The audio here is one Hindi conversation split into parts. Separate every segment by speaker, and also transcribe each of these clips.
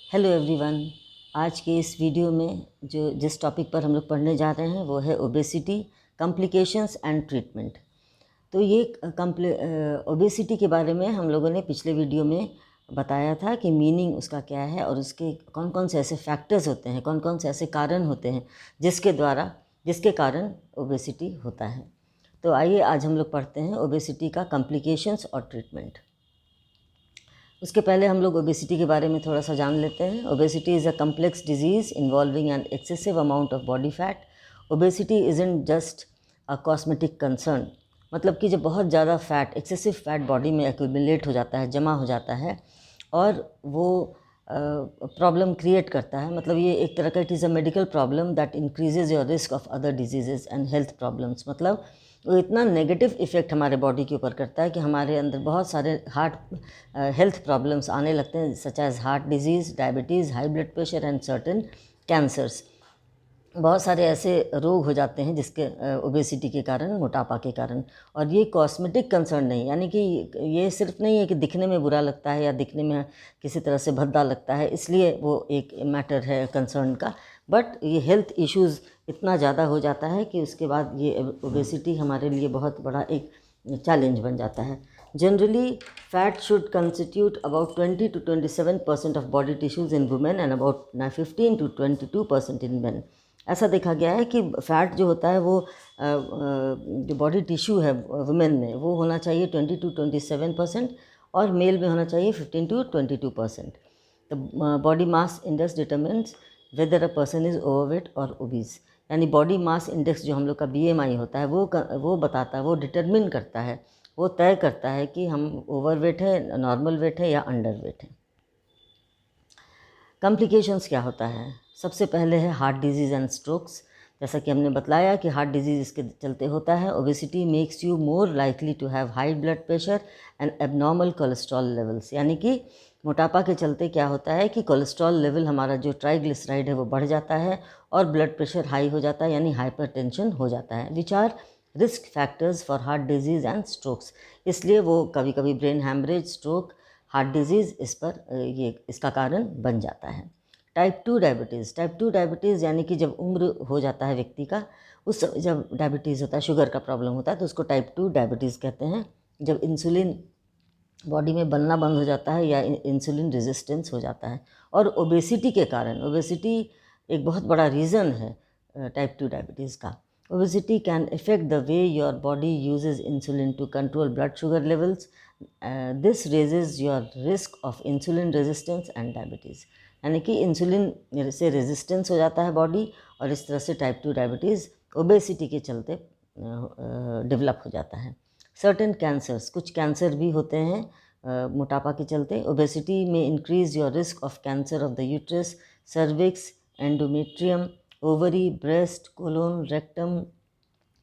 Speaker 1: Hello everyone. आज के इस वीडियो में जिस टॉपिक पर हम लोग पढ़ने जा रहे हैं वो है ओबेसिटी, कॉम्प्लिकेशंस एंड ट्रीटमेंट। तो ये ओबेसिटी के बारे में हम लोगों ने पिछले वीडियो में बताया था कि मीनिंग उसका क्या है और उसके कौन कौन से ऐसे फैक्टर्स होते हैं, कौन कौन से ऐसे कारण होते हैं जिसके कारण ओबेसिटी होता है। तो आइए आज हम लोग पढ़ते हैं ओबेसिटी का कॉम्प्लिकेशंस और ट्रीटमेंट। उसके पहले हम लोग ओबेसिटी के बारे में थोड़ा सा जान लेते हैं। Obesity is a complex disease involving an excessive amount of body fat. Obesity isn't just a cosmetic concern, मतलब कि जब बहुत ज़्यादा फैट, एक्सेसिव फैट बॉडी में एक्यूमुलेट हो जाता है, जमा हो जाता है और वो प्रॉब्लम क्रिएट करता है। मतलब ये एक तरह का it is a medical problem that increases your risk of other disease and health problems. मतलब वो इतना नेगेटिव इफ़ेक्ट हमारे बॉडी के ऊपर करता है कि हमारे अंदर बहुत सारे हेल्थ प्रॉब्लम्स आने लगते हैं, such as heart disease, diabetes, high blood pressure and certain cancers. बहुत सारे ऐसे रोग हो जाते हैं जिसके ओबेसिटी के कारण, मोटापा के कारण। और ये कॉस्मेटिक कंसर्न नहीं, यानी कि ये सिर्फ नहीं है कि दिखने में बुरा लगता है या दिखने में किसी तरह से भद्दा लगता है इसलिए वो एक मैटर है कंसर्न का, बट ये हेल्थ इश्यूज़ इतना ज़्यादा हो जाता है कि उसके बाद ये ओबेसिटी हमारे लिए बहुत बड़ा एक चैलेंज बन जाता है। Generally fat should constitute about 20 to 27% of body tissues in women and about 15 to 22% in main. ऐसा देखा गया है कि फ़ैट जो होता है वो जो बॉडी टिश्यू है वुमेन में वो होना चाहिए 20 to 27% और मेल में होना चाहिए 15 to 22%। The body mass index determines weather a person is overweight और ओबीज। यानी बॉडी मास इंडेक्स जो हम लोग का BMI होता है वो बताता है, वो डिटरमिन करता है, वो तय करता है कि हम ओवरवेट है, नॉर्मल वेट है या अंडर वेट है। कॉम्प्लिकेशंस क्या होता है? सबसे पहले है हार्ट डिजीज़ एंड स्ट्रोक्स। जैसा कि हमने बतलाया कि हार्ट डिजीज़ इसके चलते होता है। Obesity makes you more likely to have high blood pressure and abnormal cholesterol levels. यानी कि मोटापा के चलते क्या होता है कि कोलेस्ट्रॉल लेवल, हमारा जो ट्राइग्लिसराइड है वो बढ़ जाता है और ब्लड प्रेशर हाई हो जाता है, यानी हाइपरटेंशन हो जाता है, which are risk factors for heart disease and strokes. इसलिए वो कभी कभी brain haemorrhage, stroke, heart disease इसका कारण बन जाता है। टाइप 2 डायबिटीज़ यानी कि जब उम्र हो जाता है व्यक्ति का, उस समय जब डायबिटीज़ होता है, शुगर का प्रॉब्लम होता है, तो उसको टाइप 2 डायबिटीज़ कहते हैं। जब इंसुलिन बॉडी में बनना बंद हो जाता है या इंसुलिन रेजिस्टेंस हो जाता है। और ओबेसिटी के कारण, ओबेसिटी एक बहुत बड़ा रीज़न है टाइप 2 डायबिटीज़ का। Obesity can affect the way your body uses insulin to control blood sugar levels. This raises your risk of insulin resistance and diabetes. यानी कि इंसुलिन से रेजिस्टेंस हो जाता है बॉडी और इस तरह से टाइप 2 डायबिटीज़ ओबेसिटी के चलते डेवलप हो जाता है। सर्टेन कैंसर्स, कुछ कैंसर भी होते हैं मोटापा के चलते। ओबेसिटी में increase your risk of cancer of the uterus, cervix, endometrium, ovary, breast, colon, rectum,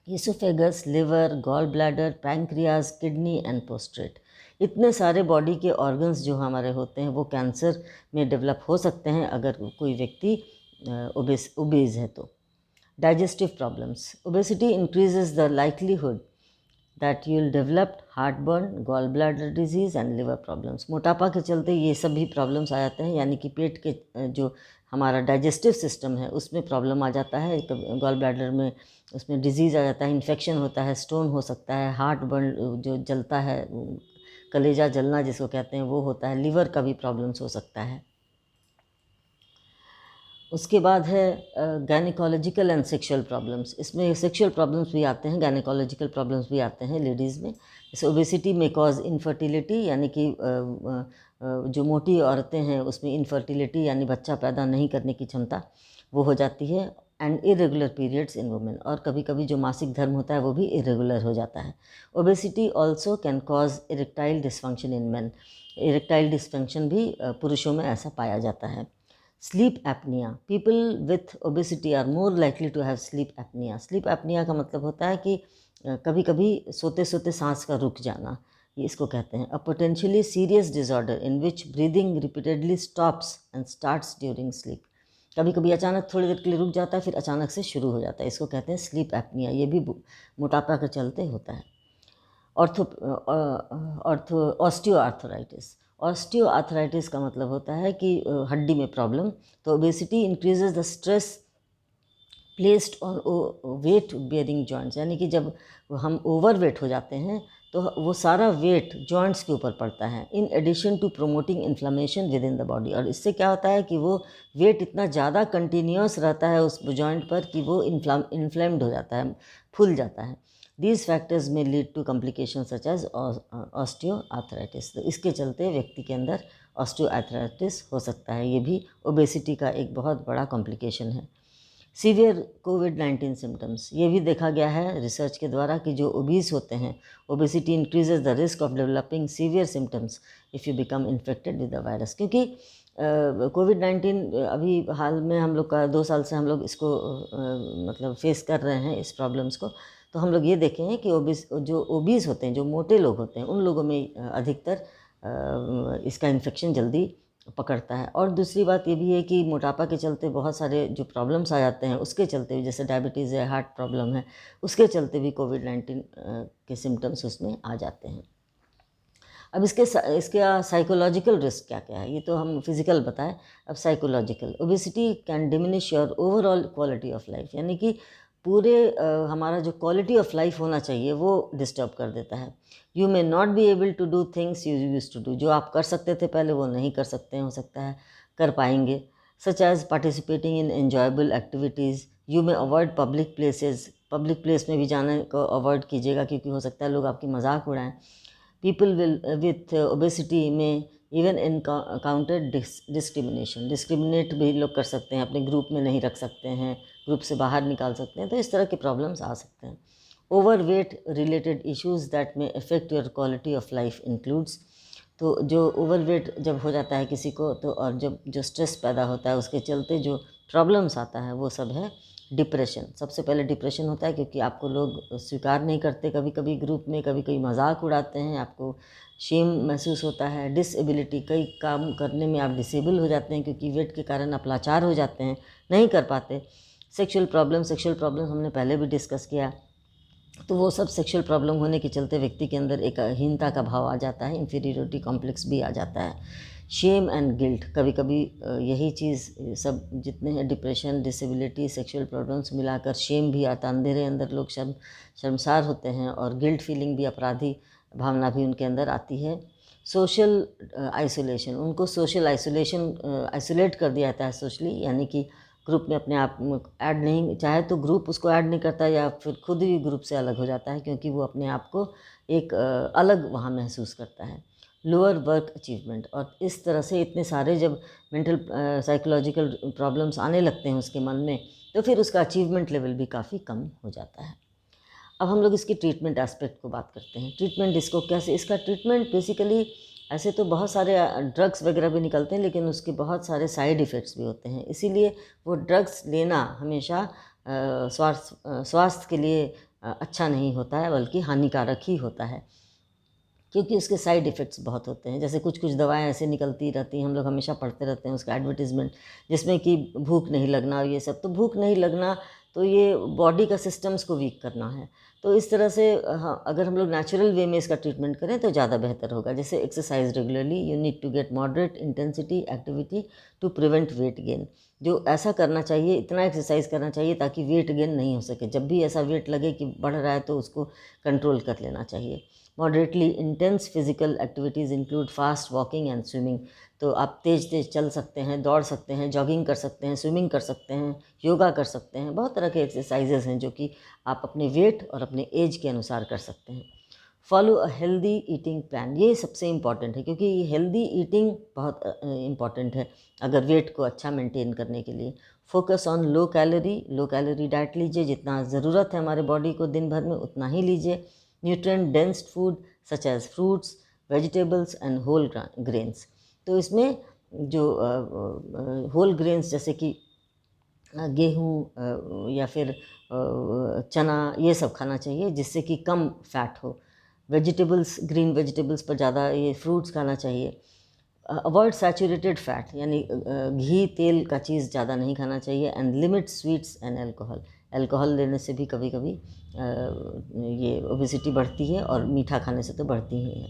Speaker 1: oesophagus, liver, gall bladder, pancreas, kidney and पोस्ट्रेट। इतने सारे बॉडी के ऑर्गन्स जो हमारे होते हैं वो कैंसर में डेवलप हो सकते हैं अगर कोई व्यक्ति ओबेज है तो। Digestive problems, obesity increases the likelihood that you will develop heartburn, gall bladder disease and liver problems. मोटापा के चलते ये सभी प्रॉब्लम्स आ जाते हैं, यानी कि पेट के जो हमारा डाइजेस्टिव सिस्टम है उसमें प्रॉब्लम आ जाता है, गॉल ब्लैडर में उसमें डिजीज़ आ जाता है, इन्फेक्शन होता है, स्टोन हो सकता है, हार्ट बर्न जो जलता है, कलेजा जलना जिसको कहते हैं वो होता है, लिवर का भी प्रॉब्लम्स हो सकता है। उसके बाद है गायनिकोलॉजिकल एंड सेक्सुअल प्रॉब्लम्स। इसमें सेक्सुअल प्रॉब्लम्स भी आते हैं, गायनिकोलॉजिकल प्रॉब्लम्स भी आते हैं लेडीज़ में। जैसे ओबेसिटी में कॉज इनफर्टिलिटी, यानी कि जो मोटी औरतें हैं उसमें इनफर्टिलिटी यानी बच्चा पैदा नहीं करने की क्षमता वो हो जाती है। And irregular periods in women, और कभी कभी जो मासिक धर्म होता है वो भी इरेगुलर हो जाता है। Obesity also can cause erectile dysfunction in men. Erectile dysfunction भी पुरुषों में ऐसा पाया जाता है। Sleep apnoea, people with obesity are more likely to have sleep apnoea. Sleep apnoea का मतलब होता है कि कभी कभी सोते सोते सांस का रुक जाना, ये इसको कहते हैं। A potentially serious disorder in which breathing repeatedly stops and starts during sleep. कभी कभी अचानक थोड़ी देर के लिए रुक जाता है फिर अचानक से शुरू हो जाता है, इसको कहते हैं स्लीप एपनिया। ये भी मोटापा के चलते होता है। ऑस्टियो आर्थराइटिस, ऑस्टियोआर्थराइटिस का मतलब होता है कि हड्डी में प्रॉब्लम। तो obesity increases the stress placed on weight bearing joints, यानी कि जब हम ओवर वेट हो जाते हैं तो वो सारा वेट जॉइंट्स के ऊपर पड़ता है, in addition to promoting inflammation within the body. और इससे क्या होता है कि वो वेट इतना ज़्यादा कंटिन्यूस रहता है उस जॉइंट पर कि वो इन्फ्लेम्ड हो जाता है, फूल जाता है। These factors may lead to complication such as osteoarthritis. तो इसके चलते व्यक्ति के अंदर ऑस्टियोआर्थराइटिस हो सकता है। ये भी ओबेसिटी का एक बहुत बड़ा कॉम्प्लिकेशन है। सीवियर कोविड-19 सिम्टम्स, ये भी देखा गया है रिसर्च के द्वारा कि जो ओबीस होते हैं, obesity increases the risk of developing severe symptoms if you become infected with the virus. क्योंकि कोविड-19 अभी हाल में हम लोग का 2 साल से हम लोग इसको मतलब फेस कर रहे हैं इस प्रॉब्लम्स को। तो हम लोग ये देखे हैं कि जो ओबीस होते हैं, जो मोटे लोग होते हैं, उन लोगों में अधिकतर इसका इन्फेक्शन जल्दी पकड़ता है। और दूसरी बात ये भी है कि मोटापा के चलते बहुत सारे जो प्रॉब्लम्स आ जाते हैं, उसके चलते भी, जैसे डायबिटीज़ है, हार्ट प्रॉब्लम है, उसके चलते भी कोविड-19 के सिम्टम्स उसमें आ जाते हैं। अब इसका साइकोलॉजिकल रिस्क क्या क्या है, ये तो हम फिज़िकल बताएं। अब psychological, obesity can diminish your overall quality of life, यानी कि पूरे हमारा जो क्वालिटी ऑफ लाइफ होना चाहिए वो डिस्टर्ब कर देता है। You may not be able to do things you used to do, जो आप कर सकते थे पहले वो नहीं कर सकते हैं, हो सकता है कर पाएंगे। Such as participating in enjoyable activities. You may avoid public places, public place में भी जाने को अवॉइड कीजिएगा, क्योंकि हो सकता है लोग आपकी मजाक उड़ाएं। People with obesity may even encounter discrimination. Discriminate भी लोग कर सकते हैं, अपने ग्रुप में नहीं रख सकते हैं, ग्रुप से बाहर निकाल सकते हैं। तो इस तरह के प्रॉब्लम्स आ सकते हैं। Over weight related issues that may affect your quality of life includes. तो जो ओवर वेट जब हो जाता है किसी को, तो और जब जो स्ट्रेस पैदा होता है उसके चलते जो प्रॉब्लम्स आता है वो सब है डिप्रेशन। सबसे पहले डिप्रेशन होता है क्योंकि आपको लोग स्वीकार नहीं करते, कभी कभी ग्रुप में, कभी कभी मजाक उड़ाते हैं, आपको शेम महसूस होता है। डिसेबिलिटी, कई काम करने में आप डिसेबल हो जाते हैं क्योंकि वेट के कारण आप लाचार हो जाते हैं, नहीं कर पाते। सेक्सुअल प्रॉब्लम हमने पहले भी डिस्कस किया। तो वो सब सेक्सुअल प्रॉब्लम होने के चलते व्यक्ति के अंदर एक हीनता का भाव आ जाता है, इन्फीरियरिटी कॉम्प्लेक्स भी आ जाता है। शेम एंड गिल्ट, कभी कभी यही चीज़ सब जितने हैं, डिप्रेशन, डिसेबिलिटी, सेक्सुअल प्रॉब्लम्स मिलाकर शेम भी आता है। अंधेरे अंदर लोग शर्मसार होते हैं, और गिल्ट फीलिंग भी, अपराधी भावना भी उनके अंदर आती है। सोशल आइसोलेशन, उनको सोशल आइसोलेट कर दिया जाता है सोशली, यानी कि ग्रुप में अपने आप ऐड नहीं, चाहे तो ग्रुप उसको ऐड नहीं करता या फिर खुद ही ग्रुप से अलग हो जाता है, क्योंकि वो अपने आप को एक अलग वहाँ महसूस करता है। लोअर वर्क अचीवमेंट, और इस तरह से इतने सारे जब मेंटल साइकोलॉजिकल प्रॉब्लम्स आने लगते हैं उसके मन में, तो फिर उसका अचीवमेंट लेवल भी काफ़ी कम हो जाता है। अब हम लोग इसकी ट्रीटमेंट एस्पेक्ट को बात करते हैं। ट्रीटमेंट इसको कैसे, इसका ट्रीटमेंट बेसिकली ऐसे तो बहुत सारे ड्रग्स वगैरह भी निकलते हैं, लेकिन उसके बहुत सारे साइड इफ़ेक्ट्स भी होते हैं। इसीलिए वो ड्रग्स लेना हमेशा स्वास्थ्य के लिए अच्छा नहीं होता है, बल्कि हानिकारक ही होता है, क्योंकि उसके साइड इफ़ेक्ट्स बहुत होते हैं। जैसे कुछ कुछ दवाएं ऐसे निकलती रहती हैं, हम लोग हमेशा पढ़ते रहते हैं उसका एडवर्टीज़मेंट, जिसमें कि भूख नहीं लगना और ये सब। तो भूख नहीं लगना तो ये बॉडी का सिस्टम्स को वीक करना है। तो इस तरह से हाँ, अगर हम लोग नेचुरल वे में इसका ट्रीटमेंट करें तो ज़्यादा बेहतर होगा। जैसे exercise regularly, you need to get moderate intensity activity to prevent weight gain. जो ऐसा करना चाहिए, इतना एक्सरसाइज करना चाहिए ताकि वेट गेन नहीं हो सके। जब भी ऐसा वेट लगे कि बढ़ रहा है तो उसको कंट्रोल कर लेना चाहिए। Moderately intense physical activities include fast walking and swimming. तो आप तेज़ तेज़ चल सकते हैं, दौड़ सकते हैं, जॉगिंग कर सकते हैं, स्विमिंग कर सकते हैं, योगा कर सकते हैं। बहुत तरह के एक्सरसाइजेज हैं जो कि आप अपने वेट और अपने एज के अनुसार कर सकते हैं। Follow a healthy eating plan, ये सबसे इम्पॉर्टेंट है, क्योंकि हेल्दी ईटिंग बहुत इम्पॉर्टेंट है अगर वेट को अच्छा मेंटेन करने के लिए। Focus on low calorie diet लीजिए, जितना ज़रूरत है हमारे बॉडी को दिन भर में उतना ही लीजिए। Nutrient dense food such as fruits, vegetables and whole grains. तो इसमें जो होल ग्रेन्स जैसे कि गेहूँ या फिर चना, ये सब खाना चाहिए जिससे कि कम फैट हो। वेजिटेबल्स, ग्रीन वेजिटेबल्स पर ज़्यादा, ये फ्रूट्स खाना चाहिए। अवॉइड सैचुरेटेड फैट, यानी घी तेल का चीज़ ज़्यादा नहीं खाना चाहिए। And limit sweets and alcohol लेने से भी कभी कभी ये ओबेसिटी बढ़ती है, और मीठा खाने से तो बढ़ती ही है।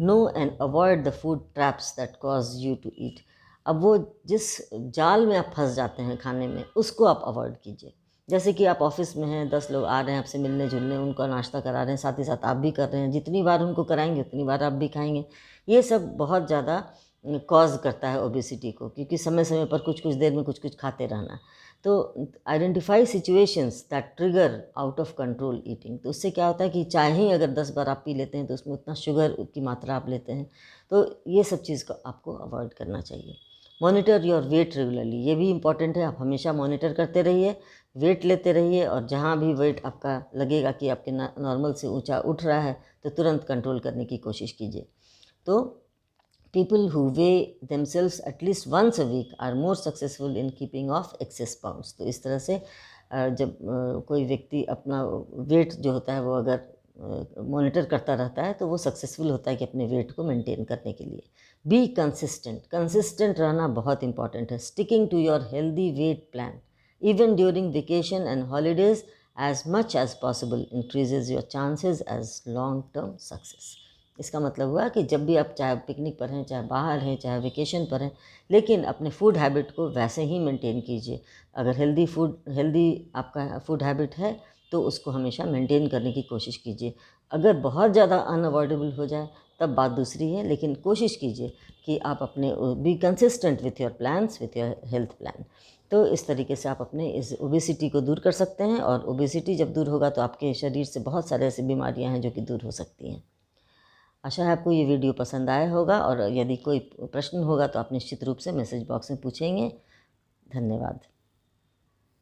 Speaker 1: Know and avoid the food traps that cause you to eat. अब वो जिस जाल में आप फंस जाते हैं खाने में, उसको आप अवॉइड कीजिए। जैसे कि आप ऑफिस में हैं, 10 लोग आ रहे हैं आपसे मिलने जुलने, उनको नाश्ता करा रहे हैं, साथ ही साथ आप भी कर रहे हैं, जितनी बार उनको कराएंगे उतनी बार आप भी खाएंगे। ये सब बहुत ज़्यादा कॉज करता है ओबेसिटी को, क्योंकि समय समय पर कुछ कुछ देर में कुछ कुछ खाते रहना। तो identify situations that trigger out of control eating. तो उससे क्या होता है कि चाय ही अगर 10 बार आप पी लेते हैं तो उसमें उतना शुगर की मात्रा आप लेते हैं, तो ये सब चीज़ को आपको अवॉइड करना चाहिए। मॉनिटर योर वेट रेगुलरली, ये भी इम्पॉर्टेंट है। आप हमेशा मॉनिटर करते रहिए, वेट लेते रहिए, और जहाँ भी वेट आपका लगेगा कि आपके नॉर्मल से ऊंचा उठ रहा है तो तुरंत कंट्रोल करने की कोशिश कीजिए। तो people who weigh themselves at least once a week are more successful in keeping off excess pounds। तो इस तरह से जब कोई व्यक्ति अपना वेट जो होता है वो अगर मॉनिटर करता रहता है तो वो सक्सेसफुल होता है कि अपने वेट को मेंटेन करने के लिए। बी कंसिस्टेंट रहना बहुत इंपॉर्टेंट है। Sticking to your healthy weight plan even during vacation and holidays as much as possible increases your chances as long term success। इसका मतलब हुआ कि जब भी आप चाहे पिकनिक पर हैं, चाहे बाहर हैं, चाहे वेकेशन पर हैं, लेकिन अपने फूड हैबिट को वैसे ही मेंटेन कीजिए। अगर हेल्दी आपका फूड हैबिट है तो उसको हमेशा मेंटेन करने की कोशिश कीजिए। अगर बहुत ज़्यादा अनअवॉइडेबल हो जाए तब बात दूसरी है, लेकिन कोशिश कीजिए कि आप अपने be consistent with your plans, with your health plan. तो इस तरीके से आप अपने इस ओबेसिटी को दूर कर सकते हैं, और ओबेसिटी जब दूर होगा तो आपके शरीर से बहुत सारे ऐसी बीमारियां हैं जो कि दूर हो सकती हैं। आशा है आपको ये वीडियो पसंद आया होगा, और यदि कोई प्रश्न होगा तो आप निश्चित रूप से मैसेज बॉक्स में पूछेंगे। धन्यवाद।